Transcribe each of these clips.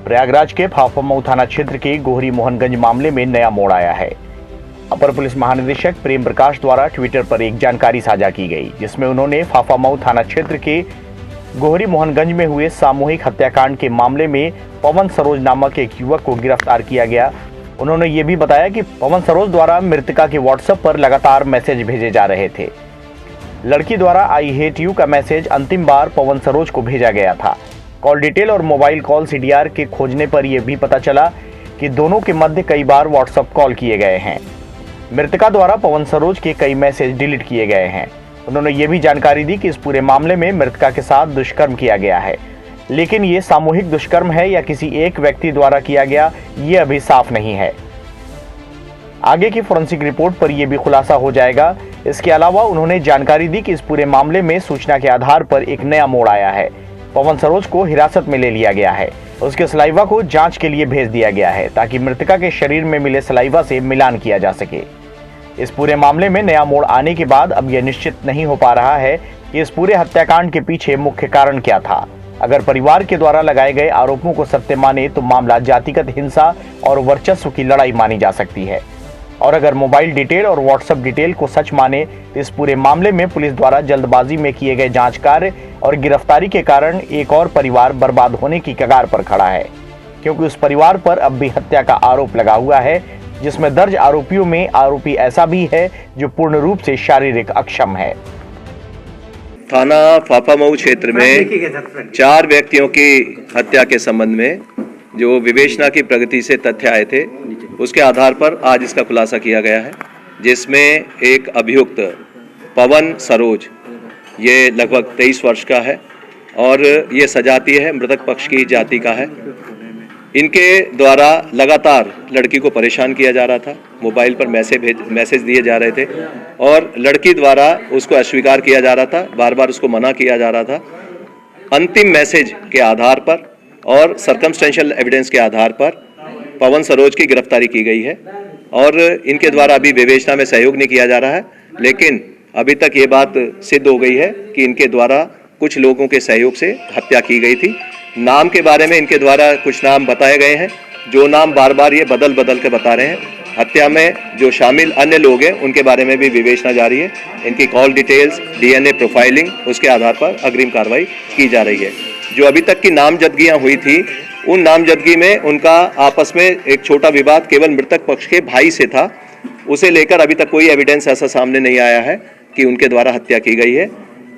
प्रयागराज के फाफामऊ थाना क्षेत्र के गोहरी मोहनगंज मामले में नया मोड़ आया है। अपर पुलिस महानिदेशक प्रेम प्रकाश द्वारा ट्विटर पर एक जानकारी साझा की गई, जिसमें उन्होंने फाफामऊ थाना क्षेत्र के गोहरी मोहनगंज में हुए सामूहिक हत्याकांड के मामले में पवन सरोज नामक एक युवक को गिरफ्तार किया गया। उन्होंने ये भी बताया कि पवन सरोज द्वारा मृतका के व्हाट्सएप पर लगातार मैसेज भेजे जा रहे थे। लड़की द्वारा आई हेट यू का मैसेज अंतिम बार पवन सरोज को भेजा गया था। कॉल डिटेल और मोबाइल कॉल सीडीआर के खोजने पर यह भी पता चला कि दोनों के मध्य कई बार व्हाट्सएप कॉल किए गए हैं। मृतका द्वारा पवन सरोज के कई मैसेज डिलीट किए गए हैं। उन्होंने ये भी जानकारी दी कि इस पूरे मामले में मृतका के साथ दुष्कर्म किया गया है, लेकिन ये सामूहिक दुष्कर्म है या किसी एक व्यक्ति द्वारा किया गया, ये अभी साफ नहीं है। आगे की फोरेंसिक रिपोर्ट पर यह भी खुलासा हो जाएगा। इसके अलावा उन्होंने जानकारी दी कि इस पूरे मामले में सूचना के आधार पर एक नया मोड़ आया है। पवन सरोज को हिरासत में ले लिया गया है। उसके सलाइवा को जांच के लिए भेज दिया गया है ताकि मृतका के शरीर में मिले सलाइवा से मिलान किया जा सके। इस पूरे मामले में नया मोड़ आने के बाद अब यह निश्चित नहीं हो पा रहा है कि इस पूरे हत्याकांड के पीछे मुख्य कारण क्या था। अगर परिवार के द्वारा लगाए गए आरोपों को सत्य माने तो मामला जातिगत हिंसा और वर्चस्व की लड़ाई मानी जा सकती है, और अगर मोबाइल डिटेल और व्हाट्सएप डिटेल को सच माने तो इस पूरे मामले में पुलिस द्वारा जल्दबाजी में किए गए जांच कार्य और गिरफ्तारी के कारण एक और परिवार बर्बाद होने की कगार पर खड़ा है, क्योंकि उस परिवार पर अब भी हत्या का आरोप लगा हुआ है, जिसमें दर्ज आरोपियों में आरोपी ऐसा भी है जो पूर्ण रूप से शारीरिक अक्षम है। थाना फाफामऊ क्षेत्र में 4 व्यक्तियों की हत्या के संबंध में जो विवेचना की प्रगति से तथ्य आए थे, उसके आधार पर आज इसका खुलासा किया गया है, जिसमें एक अभियुक्त पवन सरोज, ये लगभग 23 वर्ष का है और ये सजातीय है, मृतक पक्ष की जाति का है। इनके द्वारा लगातार लड़की को परेशान किया जा रहा था, मोबाइल पर मैसेज दिए जा रहे थे और लड़की द्वारा उसको अस्वीकार किया जा रहा था, बार बार उसको मना किया जा रहा था। अंतिम मैसेज के आधार पर और सर्कमस्टेंशियल एविडेंस के आधार पर पवन सरोज की गिरफ्तारी की गई है और इनके द्वारा अभी विवेचना में सहयोग नहीं किया जा रहा है, लेकिन अभी तक ये बात सिद्ध हो गई है कि इनके द्वारा कुछ लोगों के सहयोग से हत्या की गई थी। नाम के बारे में इनके द्वारा कुछ नाम बताए गए हैं, जो नाम बार बार ये बदल बदल के बता रहे हैं। हत्या में जो शामिल अन्य लोग हैं उनके बारे में भी विवेचना जारी है। इनकी कॉल डिटेल्स, डीएनए प्रोफाइलिंग, उसके आधार पर अग्रिम कार्रवाई की जा रही है। जो अभी तक की नामजदगियां हुई थी, उन नामजदगी में उनका आपस में एक छोटा विवाद केवल मृतक पक्ष के भाई से था। उसे लेकर अभी तक कोई एविडेंस ऐसा सामने नहीं आया है कि उनके द्वारा हत्या की गई है।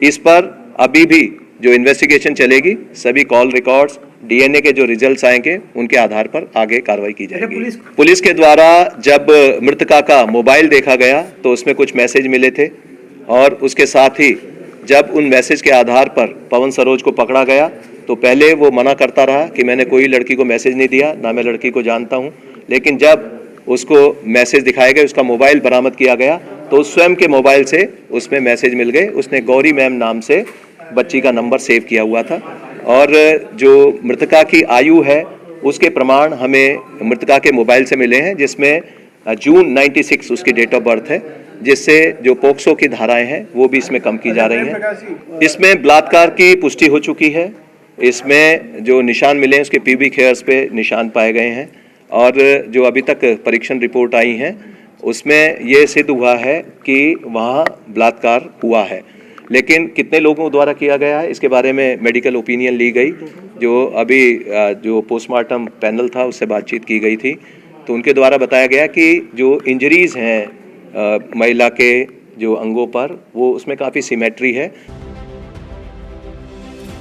इस पर अभी भी जो इन्वेस्टिगेशन चलेगी, सभी कॉल रिकॉर्ड्स, डीएनए के जो रिजल्ट्स आएंगे, उनके आधार पर आगे कार्रवाई की जाएगी। पुलिस के द्वारा जब मृतका का मोबाइल देखा गया तो उसमें कुछ मैसेज मिले थे और उसके साथ ही जब उन मैसेज के आधार पर पवन सरोज को पकड़ा गया तो पहले वो मना करता रहा कि मैंने कोई लड़की को मैसेज नहीं दिया, ना मैं लड़की को जानता हूँ। लेकिन जब उसको मैसेज दिखाए गए, उसका मोबाइल बरामद किया गया तो स्वयं के मोबाइल से उसमें मैसेज मिल गए। उसने गौरी मैम नाम से बच्ची का नंबर सेव किया हुआ था और जो मृतका की आयु है उसके प्रमाण हमें मृतका के मोबाइल से मिले हैं, जिसमें जून 96 उसकी डेट ऑफ बर्थ है, जिससे जो पोक्सो की धाराएं हैं वो भी इसमें कम की जा रही हैं। इसमें बलात्कार की पुष्टि हो चुकी है। इसमें जो निशान मिले हैं उसके प्यूबिक हेयर्स पे निशान पाए गए हैं और जो अभी तक परीक्षण रिपोर्ट आई हैं उसमें ये सिद्ध हुआ है कि वहाँ बलात्कार हुआ है। लेकिन कितने लोगों द्वारा किया गया है इसके बारे में मेडिकल ओपिनियन ली गई। जो अभी जो पोस्टमार्टम पैनल था उससे बातचीत की गई थी, तो उनके द्वारा बताया गया कि जो इंजरीज हैं महिला के जो अंगों पर, वो उसमें काफ़ी सिमेट्री है।